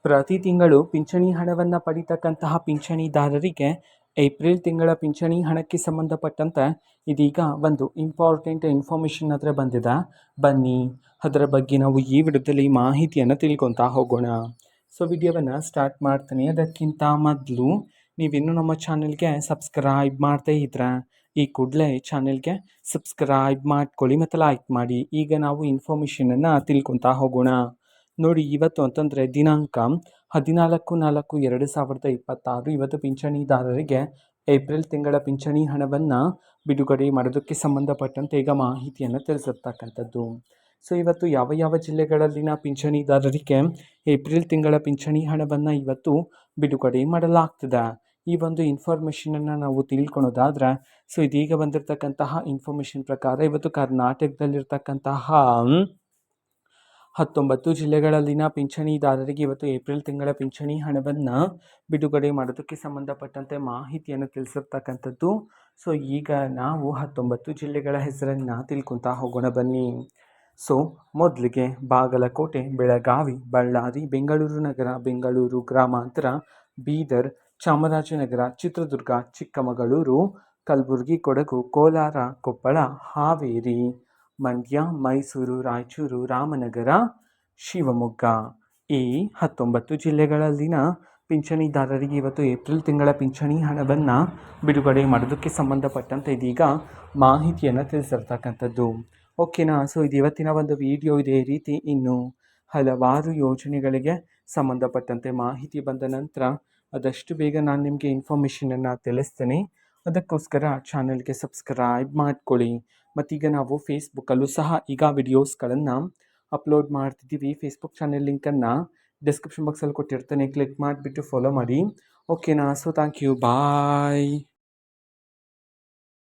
ಪ್ರತಿ ತಿಂಗಳು ಪಿಂಚಣಿ ಹಣವನ್ನು ಪಡಿತಕ್ಕಂತಹ ಪಿಂಚಣಿದಾರರಿಗೆ ಏಪ್ರಿಲ್ ತಿಂಗಳ ಪಿಂಚಣಿ ಹಣಕ್ಕೆ ಸಂಬಂಧಪಟ್ಟಂತೆ ಇದೀಗ ಒಂದು ಇಂಪಾರ್ಟೆಂಟ್ ಇನ್ಫಾರ್ಮೇಷನ್ ಹತ್ರ ಬಂದಿದೆ. ಬನ್ನಿ ಅದರ ಬಗ್ಗೆ ನಾವು ಈ ವಿಡಿಯೋದಲ್ಲಿ ಮಾಹಿತಿಯನ್ನು ತಿಳ್ಕೊತಾ ಹೋಗೋಣ. ಸೊ ವಿಡಿಯೋವನ್ನು ಸ್ಟಾರ್ಟ್ ಮಾಡ್ತೀನಿ. ಅದಕ್ಕಿಂತ ಮೊದಲು ನೀವಿನ್ನೂ ನಮ್ಮ ಚಾನೆಲ್ಗೆ ಸಬ್ಸ್ಕ್ರೈಬ್ ಮಾಡ್ತಾ ಇದ್ರೆ ಈ ಕೂಡಲೇ ಚಾನೆಲ್ಗೆ ಸಬ್ಸ್ಕ್ರೈಬ್ ಮಾಡ್ಕೊಳ್ಳಿ ಮತ್ತು ಲೈಕ್ ಮಾಡಿ. ಈಗ ನಾವು ಇನ್ಫಾರ್ಮೇಷನನ್ನು ತಿಳ್ಕೊತಾ ಹೋಗೋಣ. ನೋಡಿ, ಇವತ್ತು ಅಂತಂದರೆ ದಿನಾಂಕ 14/4/2026. ಇವತ್ತು ಪಿಂಚಣಿದಾರರಿಗೆ ಏಪ್ರಿಲ್ ತಿಂಗಳ ಪಿಂಚಣಿ ಹಣವನ್ನು ಬಿಡುಗಡೆ ಮಾಡೋದಕ್ಕೆ ಸಂಬಂಧಪಟ್ಟಂತೆ ಈಗ ಮಾಹಿತಿಯನ್ನು ತಿಳಿಸಿರ್ತಕ್ಕಂಥದ್ದು. ಸೊ ಇವತ್ತು ಯಾವ ಯಾವ ಜಿಲ್ಲೆಗಳಲ್ಲಿನ ಪಿಂಚಣಿದಾರರಿಗೆ ಏಪ್ರಿಲ್ ತಿಂಗಳ ಪಿಂಚಣಿ ಹಣವನ್ನು ಇವತ್ತು ಬಿಡುಗಡೆ ಮಾಡಲಾಗ್ತದೆ, ಈ ಒಂದು ಇನ್ಫಾರ್ಮೇಷನನ್ನು ನಾವು ತಿಳ್ಕೊಳೋದಾದರೆ, ಸೊ ಇದೀಗ ಬಂದಿರತಕ್ಕಂತಹ ಇನ್ಫಾರ್ಮೇಷನ್ ಪ್ರಕಾರ ಇವತ್ತು ಕರ್ನಾಟಕದಲ್ಲಿರ್ತಕ್ಕಂತಹ 19 ಜಿಲ್ಲೆಗಳಲ್ಲಿನ ಪಿಂಚಣಿದಾರರಿಗೆ ಇವತ್ತು ಏಪ್ರಿಲ್ ತಿಂಗಳ ಪಿಂಚಣಿ ಹಣವನ್ನು ಬಿಡುಗಡೆ ಮಾಡೋದಕ್ಕೆ ಸಂಬಂಧಪಟ್ಟಂತೆ ಮಾಹಿತಿಯನ್ನು ತಿಳಿಸಿರ್ತಕ್ಕಂಥದ್ದು. ಸೊ ಈಗ ನಾವು 19 ಜಿಲ್ಲೆಗಳ ಹೆಸರನ್ನು ತಿಳ್ಕೊತಾ ಹೋಗೋಣ ಬನ್ನಿ. ಸೊ ಮೊದಲಿಗೆ ಬಾಗಲಕೋಟೆ, ಬೆಳಗಾವಿ, ಬಳ್ಳಾರಿ, ಬೆಂಗಳೂರು ನಗರ, ಬೆಂಗಳೂರು ಗ್ರಾಮಾಂತರ, ಬೀದರ್, ಚಾಮರಾಜನಗರ, ಚಿತ್ರದುರ್ಗ, ಚಿಕ್ಕಮಗಳೂರು, ಕಲಬುರಗಿ, ಕೊಡಗು, ಕೋಲಾರ, ಕೊಪ್ಪಳ, ಹಾವೇರಿ, ಮಂಡ್ಯ, ಮೈಸೂರು, ರಾಯಚೂರು, ರಾಮನಗರ, ಶಿವಮೊಗ್ಗ. ಈ 19 ಜಿಲ್ಲೆಗಳಲ್ಲಿನ ಪಿಂಚಣಿದಾರರಿಗೆ ಇವತ್ತು ಏಪ್ರಿಲ್ ತಿಂಗಳ ಪಿಂಚಣಿ ಹಣವನ್ನು ಬಿಡುಗಡೆ ಮಾಡೋದಕ್ಕೆ ಸಂಬಂಧಪಟ್ಟಂತೆ ಇದೀಗ ಮಾಹಿತಿಯನ್ನು ತಿಳಿಸಿರ್ತಕ್ಕಂಥದ್ದು. ಓಕೆನಾ? ಸೊ ಇದು ಇವತ್ತಿನ ಒಂದು ವಿಡಿಯೋ. ಇದೇ ರೀತಿ ಇನ್ನು ಹಲವಾರು ಯೋಜನೆಗಳಿಗೆ ಸಂಬಂಧಪಟ್ಟಂತೆ ಮಾಹಿತಿ ಬಂದ ನಂತರ ಆದಷ್ಟು ಬೇಗ ನಾನು ನಿಮಗೆ ಇನ್ಫಾರ್ಮೇಷನನ್ನು ತಿಳಿಸ್ತೇನೆ. ಅದಕ್ಕೋಸ್ಕರ ಚಾನಲ್ಗೆ ಸಬ್ಸ್ಕ್ರೈಬ್ ಮಾಡ್ಕೊಳ್ಳಿ. ಮತ್ತೀಗ ನಾವು ಫೇಸ್ಬುಕ್ಕಲ್ಲೂ ಸಹ ಈಗ ವಿಡಿಯೋಸ್ಗಳನ್ನು ಅಪ್ಲೋಡ್ ಮಾಡ್ತಿದ್ದೀವಿ. ಫೇಸ್ಬುಕ್ ಚಾನೆಲ್ ಲಿಂಕನ್ನು ಡಿಸ್ಕ್ರಿಪ್ಷನ್ ಬಾಕ್ಸಲ್ಲಿ ಕೊಟ್ಟಿರ್ತೇನೆ, ಕ್ಲಿಕ್ ಮಾಡಿಬಿಟ್ಟು ಫಾಲೋ ಮಾಡಿ. ಓಕೆನಾ? So thank you, bye.